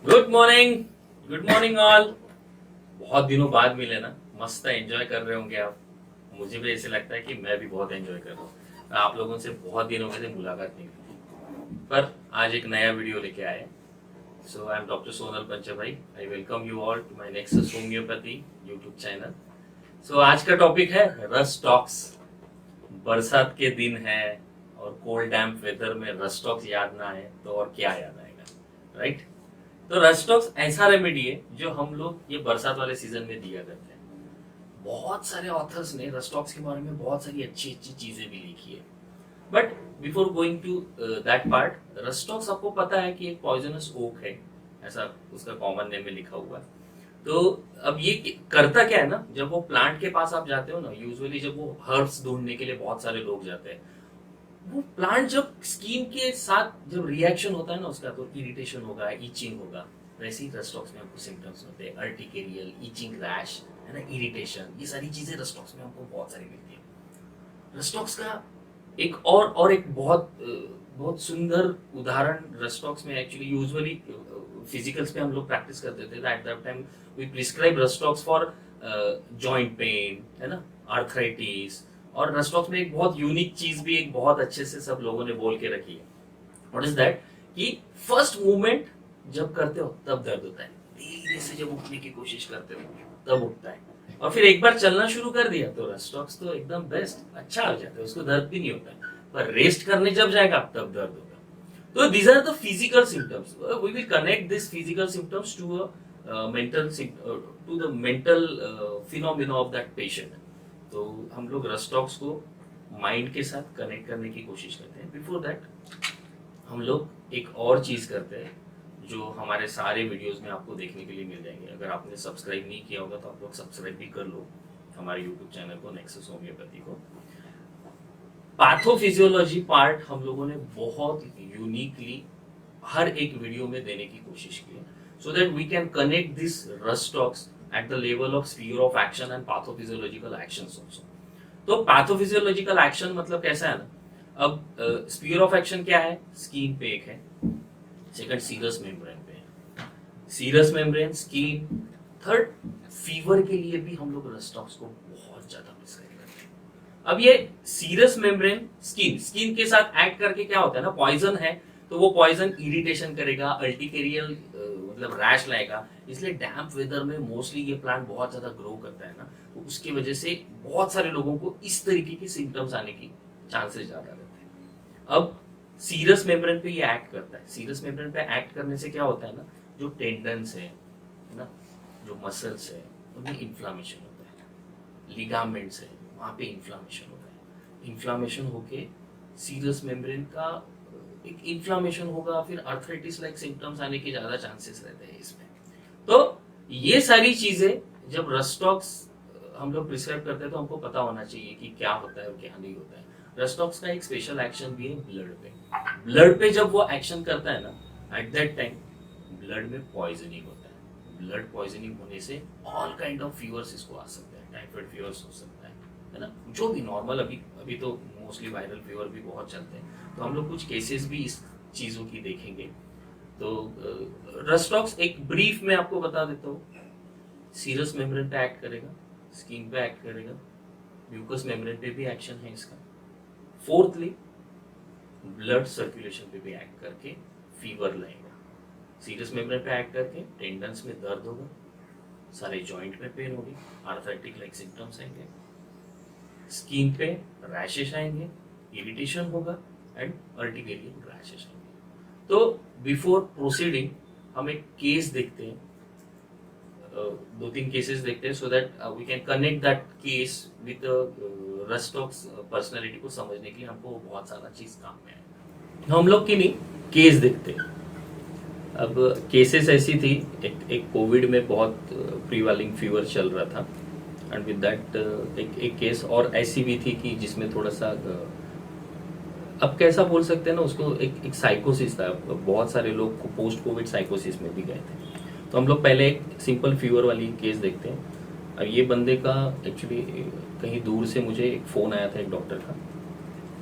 Good morning all. बहुत दिनों बाद मिले ना, मस्त एंजॉय कर रहे होंगे आप। मुझे भी ऐसे लगता है कि मैं भी बहुत एंजॉय कर रहा हूँ। आप लोगों से बहुत दिनों में से मुलाकात नहीं हुई, पर आज एक नया वीडियो लेके आए। So I am doctor Sonal Panchbhai. I welcome you all to my Nexus homeopathy YouTube channel. So आज का टॉपिक है रस्ट टॉक्स। बरसात के दिन है और कोल्ड डैम्प वेदर में रस्ट टॉक्स याद ना आए तो और क्या याद आएगा, राइट? तो रस्टॉक्स ऐसा रेमेडी है जो हम लोग ये बरसात वाले सीजन में दिया करते हैं। बहुत सारे ऑथर्स ने रस्टॉक्स के बारे में बहुत सारी अच्छी अच्छी चीजें भी लिखी है। But before going to that part, Rhus tox आपको पता है कि एक पॉइजनस ओक है, ऐसा उसका कॉमन नेम में लिखा हुआ है। तो अब ये करता क्या है ना, जब वो प्लांट के पास आप जाते हो ना, यूजुअली जब वो हर्ब्स ढूंढने के लिए बहुत सारे लोग जाते हैं, वो प्लांट जब स्किन के साथ जब रिएक्शन होता है ना उसका, तो इरिटेशन होगा, इचिंग होगा। वैसे ही रस्टॉक्स में आपको सिम्टम्स होते हैं, अर्टिकेरियल, इचिंग, रैश, है ना, इरिटेशन। ये सारी चीजें रस्टॉक्स में आपको बहुत सारी मिलती है। रस्टॉक्स का एक और एक बहुत सुंदर उदाहरण रस्टॉक्स में एक्चुअली यूजुअली फिजिकल्स पे हम लोग प्रैक्टिस करते थे। At that time we prescribe Rhus tox for joint pain, है ना, आर्थराइटिस। और रस्टॉक्स में एक बहुत यूनिक चीज भी एक बहुत अच्छे से सब लोगों ने बोल के रखी है। What is that? कि फर्स्ट मूवमेंट जब करते हो तब दर्द होता है, धीरे से जब उठने की कोशिश करते हो तब उठता है, और फिर एक बार चलना शुरू कर दिया तो रस्टॉक्स तो एकदम बेस्ट, अच्छा हो जाता है, उसको दर्द भी नहीं होता है। पर रेस्ट करने जब जाएगा तब दर्द होगा। तो these are the physical symptoms. We will connect these physical symptoms to the mental phenomena of that patient. तो हम लोग रस्टॉक्स को माइंड के साथ कनेक्ट करने की कोशिश करते हैं। बिफोर दैट हम लोग एक और चीज करते हैं जो हमारे सारे वीडियोस में आपको देखने के लिए मिल जाएंगे। अगर आपने सब्सक्राइब नहीं किया होगा तो आप लोग सब्सक्राइब भी कर लो हमारे यूट्यूब चैनल को, नेक्सस होम्योपैथी को। पैथोफिजियोलॉजी पार्ट हम लोगों ने बहुत यूनिकली हर एक वीडियो में देने की कोशिश की है, so that we can connect this Rhus tox at the level of sphere of action and pathophysiological actions also. तो पैथोफिजियोलॉजिकल एक्शन मतलब कैसा है ना, अब स्फीयर ऑफ एक्शन क्या है? स्किन पे एक है, सेकंड सीरस मेम्ब्रेन पे है, serous membrane, skin. Third, fever के लिए भी हम लोग रस्टॉक्स को बहुत ज्यादा प्रिस्क्राइब करते हैं। अब ये सीरस मेम्ब्रेन स्किन के साथ एक्ट करके क्या होता है ना, पॉइजन है तो वो पॉइजन इरिटेशन करेगा, अल्टिकेरियल मतलब रैश लाएगा। इसलिए डैम्प वेदर में मोस्टली ये प्लांट बहुत ज्यादा ग्रो करता है ना, तो उसकी वजह से बहुत सारे लोगों को इस तरीके की सिम्टम्स आने की चांसेस ज्यादा रहते हैं। अब सीरस मेम्ब्रेन पे ये एक्ट करता है। सीरस मेम्ब्रेन पे एक्ट करने से क्या होता है ना, जो टेंडन्स है ना, जो मसल्स है, उनमें इंफ्लामेशन होता है, लिगामेंट्स है वहां पे इंफ्लामेशन होता है। इंफ्लामेशन होके सीरस मेम्ब्रेन का एक इंफ्लामेशन होगा, फिर आर्थराइटिस लाइक सिम्टम्स आने के ज्यादा चांसेस रहते हैं इसमें। तो ये सारी चीजें जब रस्टॉक्स हम लोग प्रिस्क्राइब करते हैं तो हमको पता होना चाहिए कि क्या होता है और क्या नहीं होता है। रस्टॉक्स का एक स्पेशल एक्शन भी है ब्लड पे। ब्लड पे जब वो एक्शन करता है ना, एट दैट टाइम ब्लड में पॉइजनिंग होता है। ब्लड पॉइजनिंग होने से ऑल काइंड ऑफ फीवर्स इसको आ सकते हैं, टाइफाइड फीवर्स हो सकता है ना, जो भी नॉर्मल। अभी अभी तो मोस्टली वायरल फीवर भी बहुत चलते हैं, तो हम लोग कुछ केसेस भी इस चीजों की देखेंगे। तो रस्टॉक्स एक ब्रीफ में आपको बता देता हूँ। सीरस मेम्ब्रेन पे एक्ट करेगा, स्किन पे एक्ट करेगा, म्यूकस मेम्ब्रेन पे भी एक्शन है इसका। फोर्थली, ब्लड सर्कुलेशन पे भी एक्ट करके फीवर लाएगा। सीरस मेम्ब्रेन पे एक्ट करके टेंडन्स में दर्द होगा, सारे जॉइंट में पेन होगी, आर्थराइटिक लाइक सिम्टम्स आएंगे, स्किन पे रैशेस आएंगे, इरिटेशन होगा एंड अर्टिकेरियल रैशेस आएंगे। तो बिफोर प्रोसीडिंग हम एक केस देखते हैं, दो तीन केसेस देखते हैं, so that we can connect that case with Rhus tox personality को समझने के लिए हमको बहुत सारा चीज काम में है। हम लोग की नहीं, केस देखते हैं। अब केसेस ऐसी थी, एक कोविड में बहुत प्रीवालिंग फीवर चल रहा था, एंड विद दैट एक केस और ऐसी भी थी कि जिसमें थोड़ा सा अब कैसा बोल सकते हैं ना उसको, एक साइकोसिस था। बहुत सारे लोग पोस्ट कोविड साइकोसिस में भी गए थे। तो हम लोग पहले एक सिंपल फीवर वाली केस देखते हैं। अब ये बंदे का एक्चुअली कहीं दूर से मुझे एक फ़ोन आया था एक डॉक्टर का।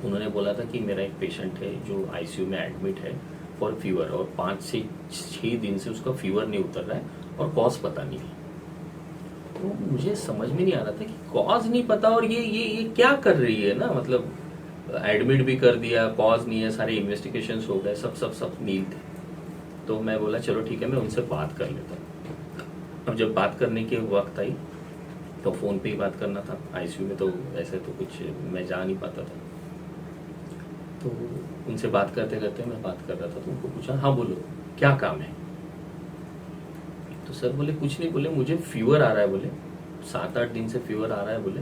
उन्होंने बोला था कि मेरा एक पेशेंट है जो आईसीयू में एडमिट है फॉर फीवर और 5 से 6 दिन से उसका फीवर नहीं उतर रहा है और कॉज पता नहीं है। तो मुझे समझ में नहीं आ रहा था कि कॉज नहीं पता और ये क्या कर रही है ना, मतलब एडमिट भी कर दिया, कॉज नहीं है, सारे इन्वेस्टिगेशंस हो गए, सब नील थे। तो मैं बोला चलो ठीक है, मैं उनसे बात कर लेता हूँ। अब जब बात करने की वक्त आई तो फ़ोन पे ही बात करना था, आईसीयू में तो ऐसे तो कुछ मैं जा नहीं पाता था। तो उनसे बात करते करते मैं बात कर रहा था, तो उनको पूछा हाँ बोलो क्या काम है। तो सर बोले कुछ नहीं, बोले मुझे फीवर आ रहा है, बोले 7-8 दिन से फीवर आ रहा है, बोले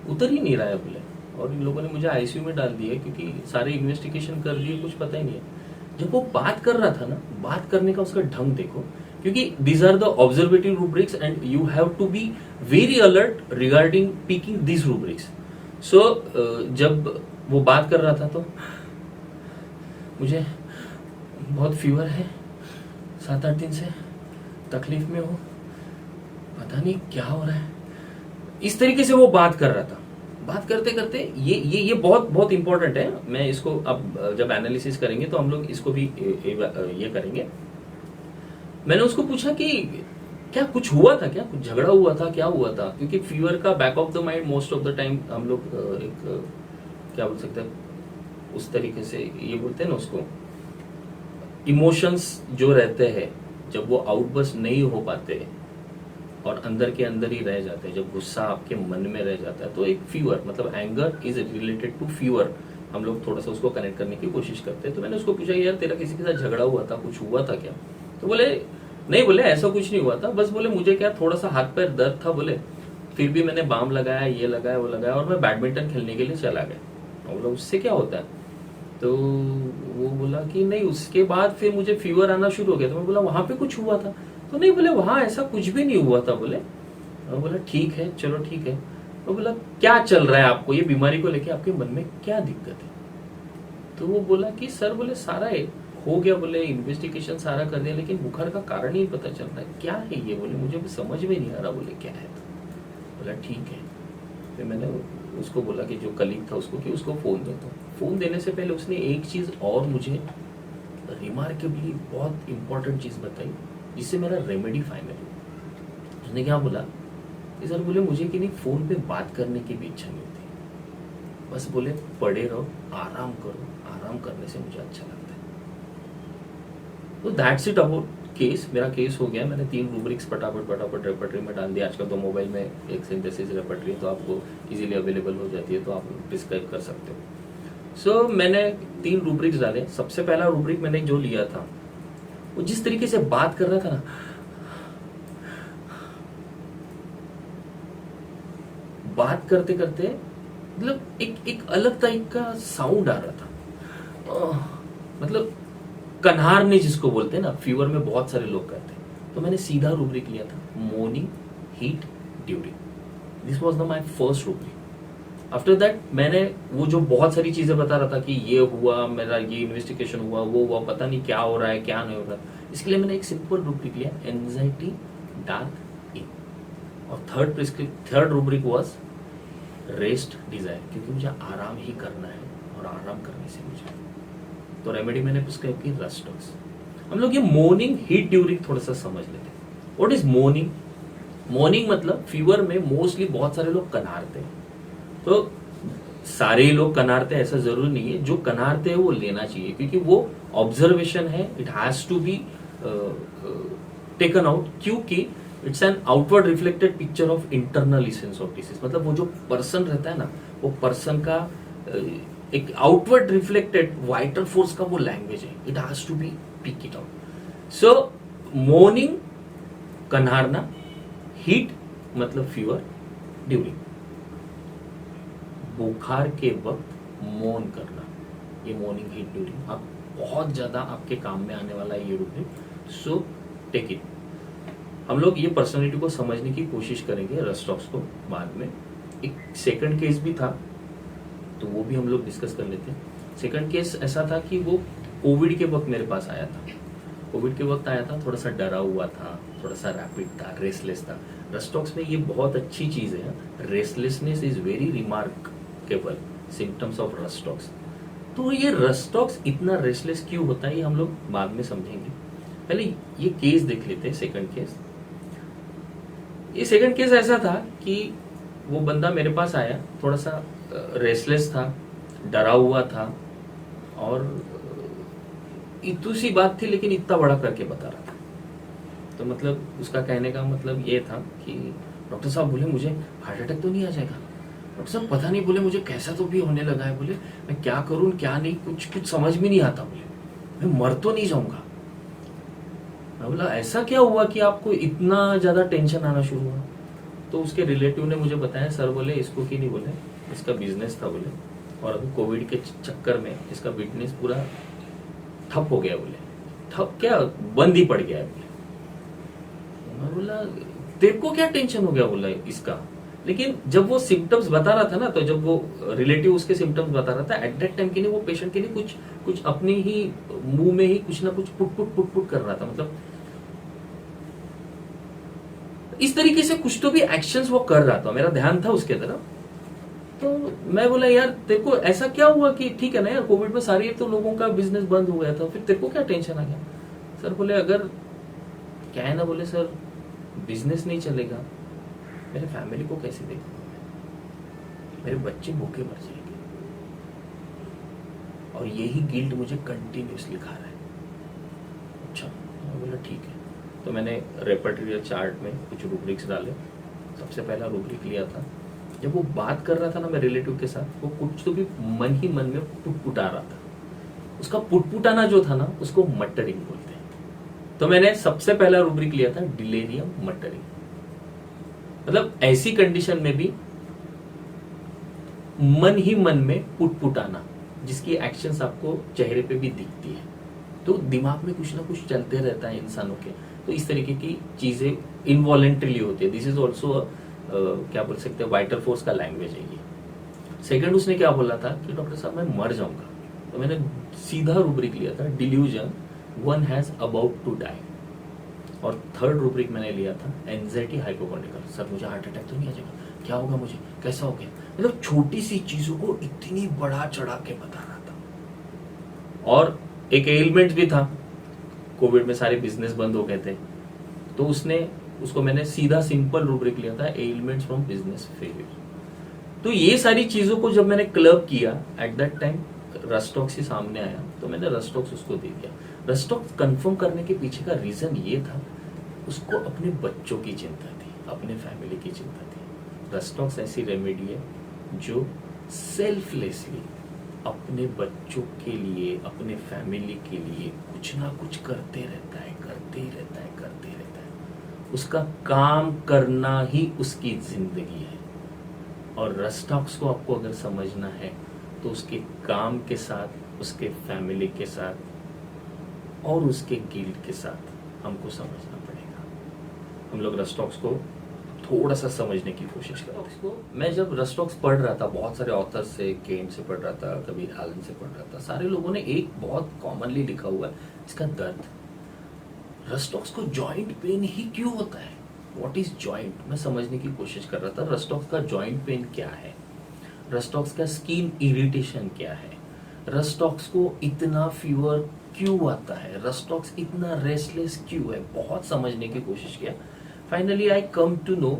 उतर ही नहीं रहा है, बोले और इन लोगों ने मुझे आईसीयू में डाल दिया क्योंकि सारे इन्वेस्टिगेशन कर लिए, कुछ पता ही नहीं है। जब वो बात कर रहा था ना, बात करने का उसका ढंग देखो, क्योंकि these are the observative rubrics and you have to be very alert regarding picking these rubrics. So जब वो बात कर रहा था तो मुझे बहुत फीवर है, 7-8 दिन से तकलीफ में हो, पता नहीं क्या हो रहा है, इस तरीके से वो बात कर रहा था। बात करते करते ये बहुत इंपॉर्टेंट है। मैं इसको अब जब एनालिसिस करेंगे तो हम लोग इसको भी ये करेंगे। मैंने उसको पूछा कि क्या कुछ हुआ था, क्या कुछ झगड़ा हुआ था, क्या हुआ था, क्योंकि फीवर का back of the mind most of the time हम लोग एक क्या बोल सकते हैं, उस तरीके से ये बोलते हैं ना उसको, इमोशंस जो रहते हैं जब वो आउटबर्स्ट नहीं हो पाते और अंदर के अंदर ही रह जाते हैं, जब गुस्सा आपके मन में रह जाता है, तो एक फीवर मतलब anger is related to fever, हम लोग थोड़ा सा उसको कनेक्ट करने की कोशिश करते हैं। तो मैंने उसको पूछा यार तेरा किसी के साथ झगड़ा हुआ था, कुछ हुआ था क्या? तो बोले नहीं, बोले ऐसा कुछ नहीं हुआ था, बस बोले मुझे क्या थोड़ा सा हाथ पैर दर्द था, बोले फिर भी मैंने बाम लगाया, ये लगाया, वो लगाया और मैं बैडमिंटन खेलने के लिए चला गया। बोला उससे क्या होता है? तो वो बोला कि नहीं, उसके बाद फिर मुझे फीवर आना शुरू हो गया। तो मैं बोला वहां पे कुछ हुआ था? तो नहीं, बोले वहां ऐसा कुछ भी नहीं हुआ था, बोले। बोला ठीक है, चलो ठीक है। तो बोला क्या चल रहा है आपको, ये बीमारी को लेके आपके मन में क्या दिक्कत है? तो वो बोला कि सर बोले सारा हो गया, बोले इन्वेस्टिगेशन सारा कर दिया, लेकिन बुखार का कारण ही पता चल रहा है, क्या है ये? बोले मुझे समझ में नहीं आ रहा, बोले क्या है? तो बोला ठीक है। फिर मैंने उसको बोला कि जो कलीग था उसको कि उसको फ़ोन देता हूँ। फ़ोन देने से पहले उसने एक चीज़ और मुझे रिमार्केबली बहुत इंपॉर्टेंट चीज़ बताई, जिससे मेरा रेमेडी फाइनल हुआ। उसने क्या बोला कि सर बोले मुझे कि नहीं फ़ोन पे बात करने की भी इच्छा नहीं होती, बस बोले पड़े रहो, आराम करो, आराम करने से मुझे अच्छा लगता है। तो दैट्स इट अबाउट केस। मेरा केस हो गया, मैंने 3 रूब्रिक्स फटाफट रेपर्टरी में डाल दिया। आजकल तो मोबाइल में एक सिंथेसिस रेपर्टरी तो आपको इजीली अवेलेबल हो जाती है, तो आप डिस्क्राइब कर सकते हो। सो मैंने 3 रूब्रिक्स डाले। सबसे पहला रूब्रिक मैंने जो लिया था, वो जिस तरीके से बात कर रहा था ना, बात करते करते मतलब एक अलग टाइप का साउंड आ रहा था, मतलब कन्हारने जिसको बोलते हैं ना, फीवर में बहुत सारे लोग कहते हैं। तो मैंने सीधा रूब्रिक लिया था, morning, heat, during. This was the my first rubric. After that मैंने वो जो बहुत सारी चीजें बता रहा था कि ये हुआ, मेरा ये इन्वेस्टिगेशन हुआ, वो हुआ, पता नहीं क्या हो रहा है, क्या नहीं हो रहा, इसके लिए मैंने एक सिंपल रूब्रिक लिया, एंजाइटी, डार्क इन। और third rubric was rest, desire, क्योंकि मुझे आराम ही करना है और आराम करने से मुझे, तो रेमेडी मैंने प्रिस्क्राइब की रस्टॉक्स। हम लोग ये मॉर्निंग, हीट, ड्यूरिंग थोड़ा सा समझ लेते हैं। What is morning? मॉर्निंग मतलब फीवर में मोस्टली बहुत सारे लोग कनारते हैं, तो सारे ही लोग कनारते हैं ऐसा जरूरी नहीं है, जो कनारते हैं वो लेना चाहिए, क्योंकि वो ऑब्जर्वेशन है, it has to be taken out, क्योंकि it's an outward reflected picture of internal essence of disease. मतलब वो जो पर्सन रहता है ना, वो पर्सन का एक आउटवर्ड रिफ्लेक्टेड वाइटल फोर्स का वो लैंग्वेज है, it has to be pick it out. So morning कन्हारना, हीट मतलब फीवर, ड्यूरिंग बुखार के वक्त मौन करना, ये मॉर्निंग, हीट, ड्यूरिंग। आप बहुत ज्यादा आपके काम में आने वाला है ये रूब्रिक, सो टेक इट। हम लोग ये पर्सनालिटी को समझने की कोशिश करेंगे, रस्टॉक्स को बाद में। एक सेकंड केस भी था, तो वो भी हम लोग डिस्कस कर लेते हैं। सेकंड केस ऐसा था कि वो कोविड के वक्त मेरे पास आया था। कोविड के वक्त आया था, थोड़ा सा डरा हुआ था, थोड़ा सा रैपिड था, रेस्टलेस था। रस्टॉक्स में ये बहुत अच्छी चीज है, restlessness is very remarkable symptoms of rhus tox. तो ये रस्टॉक्स इतना रेस्टलेस क्यों होता है ये हम लोग बाद में समझेंगे। पहले ये केस देख लेते हैं, सेकंड केस। ये सेकंड केस ऐसा था कि वो बंदा मेरे पास आया, थोड़ा सा रेस्टलेस था, डरा हुआ था, और इतनी सी बात थी लेकिन इतना बड़ा करके बता रहा था। तो मतलब उसका कहने का मतलब ये था कि डॉक्टर साहब बोले मुझे हार्ट अटैक तो नहीं आ जाएगा, डॉक्टर साहब पता नहीं, बोले मुझे कैसा तो भी होने लगा है, बोले मैं क्या करूं क्या नहीं, कुछ समझ में नहीं आता, बोले मैं मर तो नहीं जाऊंगा। मैं बोला ऐसा क्या हुआ कि आपको इतना ज्यादा टेंशन आना शुरू हुआ। तो उसके रिलेटिव ने मुझे बताया, सर बोले इसको की नहीं, बोले इसका बिजनेस था, बोले और अभी कोविड के चक्कर में इसका बिजनेस पूरा ठप हो गया, बोले ठप क्या बंद ही पड़ गया है, बोले। मैं बोला तेरे को क्या टेंशन हो गया, बोला इसका। लेकिन जब वो सिम्टम्स बता रहा था ना, तो जब वो रिलेटिव उसके सिम्टम्स बता रहा था, एट दैट टाइम के लिए वो पेशेंट के लिए कुछ कुछ अपनी ही मुंह में ही कुछ ना कुछ पुट पुट पुट पुट कर रहा था, मतलब इस तरीके से कुछ तो भी एक्शंस वो कर रहा था, मेरा ध्यान था उसके तरफ। तो मैं बोला यार तेरे को ऐसा क्या हुआ कि ठीक है ना यार, कोविड में सारी तो लोगों का बिजनेस बंद हो गया था, फिर तेरे को क्या टेंशन आ गया। सर बोले अगर क्या है ना, बोले सर बिजनेस नहीं चलेगा, मेरे फैमिली को कैसे देखूंगा, मेरे बच्चे भूखे मर जाएंगे, और यही गिल्ट मुझे कंटिन्यूसली खा रहा है। अच्छा, मैं बोला ठीक है। तो मैंने रेपर्टरी चार्ट में कुछ रूब्रिक्स डाले। सबसे पहला रूब्रिक लिया था, जब वो बात कर रहा था ना मेरे रिलेटिव के साथ, वो कुछ तो भी मन ही मन में पुटपुटा रहा था। उसका पुटपुटाना जो था ना, उसको मटरिंग बोलते हैं। तो मैंने सबसे पहला रूब्रिक लिया था डिलेरियम मटरिंग, मतलब ऐसी कंडीशन में भी मन ही मन में पुटपुटाना, जिसकी एक्शंस आपको चेहरे पे भी दिखती है। तो दिमाग में कुछ ना कुछ चलते रहता है इंसानों के, तो इस तरीके की चीजें इनवॉलेंट्रीली होती है। दिस इज ऑल्सो क्या बोल सकते हैं, वाइटल फोर्स का लैंग्वेज है ये। सेकंड उसने क्या बोला था कि डॉक्टर साहब मैं मर जाऊंगा, तो मैंने सीधा रूब्रिक लिया था delusion one has about to die. और थर्ड रूब्रिक मैंने लिया था एंजाइटी हाइपोकॉन्ड्रिकल, सर मुझे हार्ट अटैक तो नहीं आ जाएगा, क्या होगा मुझे, कैसा हो गया। मतलब छोटी सी चीजों को इतनी बड़ा चढ़ा के बता रहा था। और एक एलिमेंट भी था, कोविड में सारे बिजनेस बंद हो गए थे, तो उसको मैंने सीधा सिंपल रूब्रिक लिया था एलिमेंट्स फ्रॉम बिजनेस फेलियर। तो ये सारी चीजों को जब मैंने क्लब किया, एट दैट टाइम रस्टॉक्स ही सामने आया, तो मैंने रस्टॉक्स उसको दे दिया। रस्टॉक्स कंफर्म करने के पीछे का रीजन ये था, उसको अपने बच्चों की चिंता थी, अपने फैमिली की चिंता थी। रस्टॉक्स ऐसी रेमेडी है जो सेल्फलेसली अपने बच्चों के लिए, अपने फैमिली के लिए कुछ ना कुछ करते रहता है, करते ही रहता है, करते ही रहता है। उसका काम करना ही उसकी जिंदगी है। और रस्टॉक्स को आपको अगर समझना है तो उसके काम के साथ, उसके फैमिली के साथ और उसके गिल्ड के साथ हमको समझना पड़ेगा। हम लोग रस्टॉक्स को थोड़ा सा समझने की कोशिश करते हैं। मैं जब रस्टॉक्स पढ़ रहा था, बहुत सारे ऑथर से, केंट से पढ़ रहा था, कबीर आलम से पढ़ रहा था, सारे लोगों ने एक बहुत कॉमनली लिखा हुआ है, इसका दर्द। रस्टॉक्स को जॉइंट पेन ही क्यों होता है, व्हाट इज जॉइंट, मैं समझने की कोशिश कर रहा था। रस्टॉक्स का जॉइंट पेन क्या है, रस्टॉक्स का स्किन इरिटेशन क्या है, रस्टॉक्स को इतना फीवर क्यों आता है, रस्टॉक्स इतना रेस्टलेस क्यों है, बहुत समझने की कोशिश किया। Finally I come to know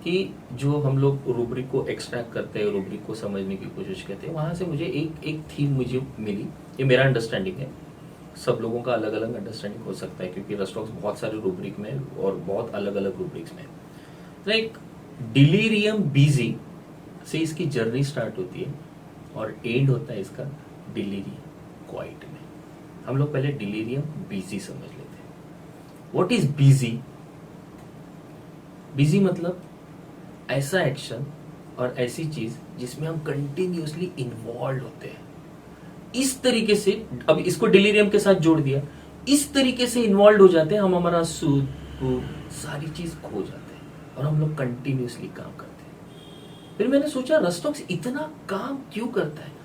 कि जो हम लोग रूब्रिक को एक्सट्रैक्ट करते हैं, रूब्रिक को समझने की कोशिश करते हैं, वहां से मुझे एक थीम मुझे मिली। ये मेरा अंडरस्टैंडिंग है, सब लोगों का अलग अलग अंडरस्टैंडिंग हो सकता है, क्योंकि रस्टॉक्स बहुत सारे रूब्रिक में और बहुत अलग अलग रूब्रिक्स में। लाइक डिलीरियम बीजी से इसकी जर्नी स्टार्ट होती है और एंड होता है इसका डिलीरियम क्वाइट में। हम लोग पहले डिलीरियम बीजी समझ लेते हैं। What is busy? बिजी मतलब ऐसा एक्शन और ऐसी चीज जिसमें हम कंटिन्यूअसली इन्वॉल्व होते हैं। इस तरीके से, अब इसको डिलीरियम के साथ जोड़ दिया, इस तरीके से इन्वॉल्व हो जाते हैं हम, हमारा सूद सारी चीज खो जाते हैं और हम लोग कंटिन्यूअसली काम करते हैं। फिर मैंने सोचा रस्टॉक्स इतना काम क्यों करता है।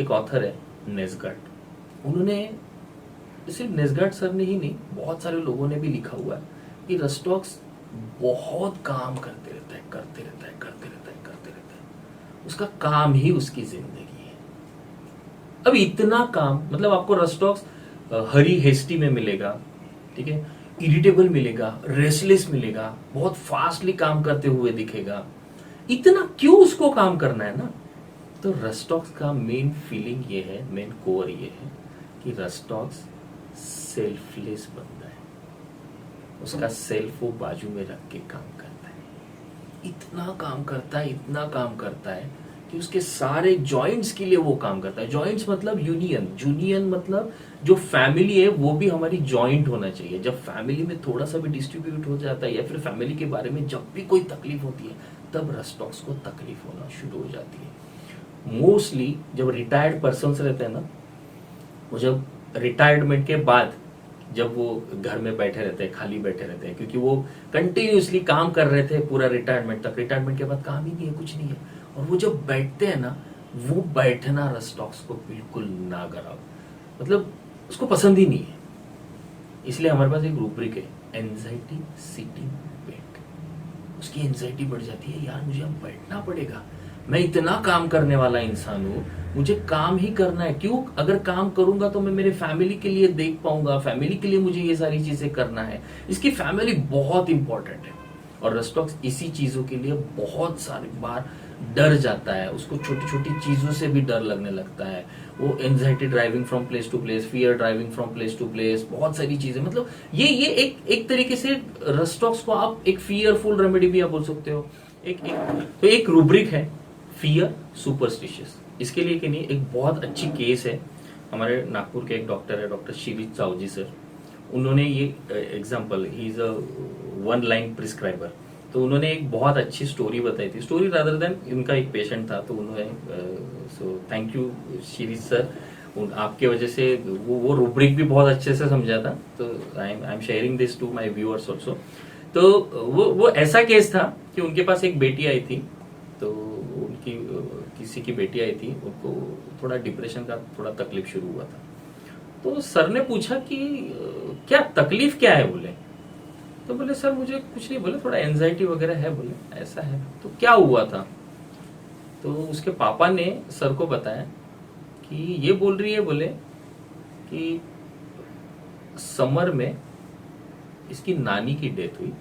एक ऑथर है नेस्गार्ड, उन्होंने, सिर्फ नेस्गार्ड सर ने ही नहीं, बहुत सारे लोगों ने भी लिखा हुआ है कि रस्टॉक्स बहुत काम करते रहता है, करते रहता है, करते रहता है, करते रहता है। उसका काम ही उसकी जिंदगी है। अब इतना काम, मतलब आपको रस्टॉक्स हरी हेस्टी में मिलेगा, ठीक है, इरिटेबल मिलेगा, रेस्टलेस मिलेगा, बहुत फास्टली काम करते हुए दिखेगा। इतना क्यों उसको काम करना है ना? तो रस्टॉक्स का मेन फीलिंग ये है, मेन कोर ये है कि रस्टॉक्स सेल्फलेस बंदा है, उसका सेल्फ वो बाजू में रख के काम करता है। इतना काम करता है, इतना काम करता है कि उसके सारे जॉइंट्स के लिए वो काम करता है। जॉइंट्स मतलब यूनियन, यूनियन मतलब जो फैमिली है वो भी हमारी जॉइंट होना चाहिए। जब फैमिली में थोड़ा सा भी डिस्ट्रीब्यूट हो जाता है या फिर फैमिली के बारे में जब भी कोई तकलीफ होती है, तब रस्टॉक्स को तकलीफ होना शुरू हो जाती है। मोस्टली जब रिटायर्ड पर्सन रहते हैं ना, वो जब रिटायरमेंट के बाद जब वो घर में बैठे रहते हैं, खाली बैठे रहते हैं, क्योंकि वो कंटिन्यूसली काम कर रहे थे पूरा रिटायरमेंट तक, रिटायरमेंट के बाद काम ही नहीं है, कुछ नहीं है, और वो जब बैठते हैं ना, वो बैठना रस्टॉक्स को बिल्कुल ना कराओ, मतलब उसको पसंद ही नहीं है। इसलिए हमारे पास एक रूब्रिक है, एंजाइटी सिटिंग वेट। उसकी एंजाइटी बढ़ जाती है, यार मुझे अब बैठना पड़ेगा, मैं इतना काम करने वाला इंसान हूं, मुझे काम ही करना है। क्यों? अगर काम करूंगा तो मैं मेरे फैमिली के लिए देख पाऊंगा, फैमिली के लिए मुझे ये सारी चीजें करना है। इसकी फैमिली बहुत इंपॉर्टेंट है, और रस्टॉक्स इसी चीजों के लिए बहुत सारी बार डर जाता है। उसको छोटी छोटी चीजों से भी डर लगने लगता है। वो anxiety driving from place to place, fear driving from place to place, बहुत सारी चीजें, मतलब ये एक तरीके से रस्टॉक्स को आप एक फियरफुल रेमेडी भी आप बोल सकते हो। तो एक रूब्रिक है फियर सुपरस्टिशियस। इसके लिए कि नहीं, एक बहुत अच्छी केस है, हमारे नागपुर के एक डॉक्टर है, डॉक्टर शिरीष सावजी सर, उन्होंने ये example, he is a one line prescriber, तो उन्होंने एक बहुत अच्छी स्टोरी बताई थी, स्टोरी रादर देन उनका एक पेशेंट था, तो उन्होंने so thank you Shirish sir, आपके वजह से वो रूब्रिक भी बहुत अच्छे से समझा था, तो I am sharing this to my viewers also. तो वो ऐसा केस था कि उनके पास एक बेटी आई थी, तो उनकी किसी की बेटी आई थी, उनको थोड़ा डिप्रेशन का थोड़ा तकलीफ शुरू हुआ था। तो सर ने पूछा कि क्या तकलीफ क्या है, बोले, तो बोले सर मुझे कुछ नहीं, बोले थोड़ा एंजाइटी वगैरह है, बोले ऐसा है, तो क्या हुआ था? तो उसके पापा ने सर को बताया कि ये बोल रही है, बोले कि समर में इसकी नानी की डेथ हुई,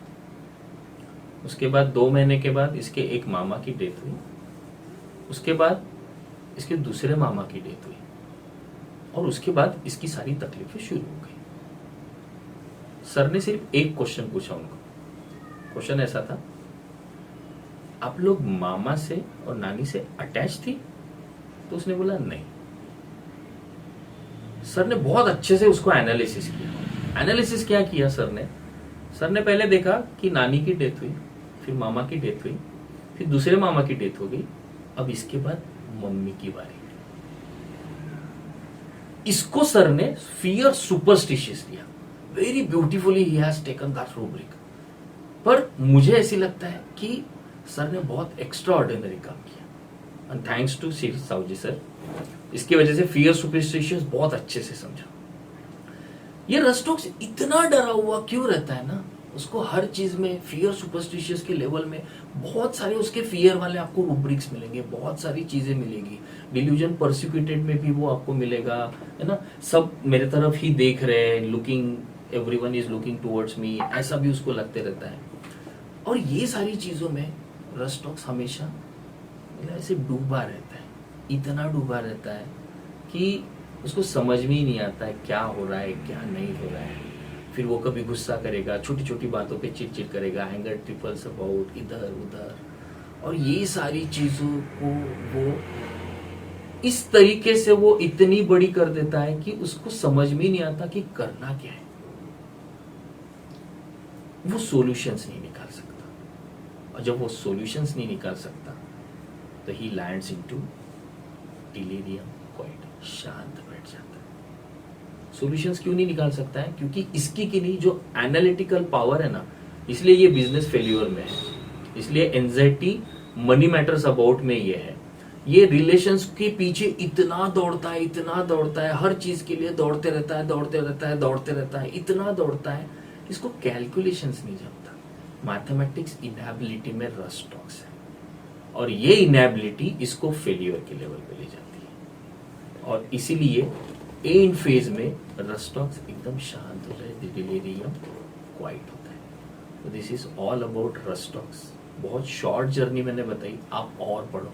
उसके बाद 2 महीने के बाद इसके एक मामा की डेथ हुई, उसके बाद इसके दूसरे मामा की डेथ हुई, और उसके बाद इसकी सारी तकलीफें शुरू हो गई। सर ने सिर्फ एक क्वेश्चन पूछा उनको। क्वेश्चन ऐसा था, आप लोग मामा से और नानी से अटैच थी? तो उसने बोला नहीं। सर ने बहुत अच्छे से उसको एनालिसिस किया। एनालिसिस क्या किया सर ने पहले देखा कि नानी की डेथ हुई, फिर मामा की डेथ हुई, फिर दूसरे मामा की डेथ हो गई, अब इसके बाद मम्मी की बारी। इसको सर ने फियर सुपरस्टिशियस लिया। Very beautifully he has taken that rubric. पर मुझे ऐसी लगता है कि सर ने बहुत एक्स्ट्रा ऑर्डिनरी काम किया, and thanks to Shirish Sawji sir, इसकी वजह से फियर सुपरस्टिशियस बहुत अच्छे से समझा। ये रस्टॉक्स इतना डरा हुआ क्यों रहता है ना, उसको हर चीज में फियर सुपरस्टिशियस के लेवल में बहुत सारे उसके फियर वाले आपको रूब्रिक्स मिलेंगे, बहुत सारी चीजें मिलेगी। डिल्यूजन परसिक्यूटेड में भी वो आपको मिलेगा, है ना, सब मेरे तरफ ही देख रहे हैं, looking, everyone is looking towards me, ऐसा भी उसको लगते रहता है। और ये सारी चीजों में रस्टॉक्स हमेशा मतलब ऐसे डूबा रहता है, इतना डूबा रहता है कि उसको समझ में ही नहीं आता है क्या हो रहा है क्या नहीं हो रहा है। फिर वो कभी गुस्सा करेगा, छोटी छोटी बातों पे चिड़चिड़ करेगा, एंगर ट्रिपल्स अबाउट इधर उधर, और ये सारी चीजों को वो इस तरीके से वो इतनी बड़ी कर देता है कि उसको समझ में ही नहीं आता कि करना क्या है। वो सॉल्यूशंस नहीं निकाल सकता, और जब वो सॉल्यूशंस नहीं निकाल सकता तो ही लैंड्स इनटू डिलीरियम क्वाइट, शांत बैठ जाता है। सॉल्यूशंस क्यों नहीं निकाल सकता है? क्योंकि इसकी की नहीं जो एनालिटिकल पावर है ना, इसलिए ये बिजनेस फेल्यूर में है, इसलिए एंजाइटी मनी मैटर्स अबाउट में ये है। ये रिलेशंस के पीछे इतना दौड़ता है, इतना दौड़ता है, हर चीज के लिए दौड़ते रहता है, दौड़ते रहता है, दौड़ते रहता है, इतना दौड़ता है, इसको कैलकुलेशंस नहीं जमता। मैथमेटिक्स इनएबिलिटी में रस्टॉक्स है, और ये इनएबिलिटी इसको फेल्यूर के लेवल पे ले जाती है। और इसीलिए एंड फेज में रस्टॉक्स एकदम शांत हो जाए, डिलीरियम क्वाइट होता है. तो this is all about rhus tox. बहुत शॉर्ट जर्नी मैंने बताई, आप और पढ़ो,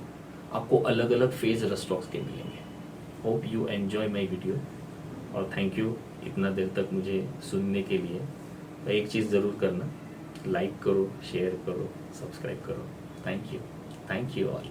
आपको अलग अलग फेज रस्टॉक्स के मिलेंगे. Hope you enjoy my video और थैंक यू इतना देर तक मुझे सुनने के लिए. एक चीज़ ज़रूर करना, लाइक करो, शेयर करो, सब्सक्राइब करो. Thank you all.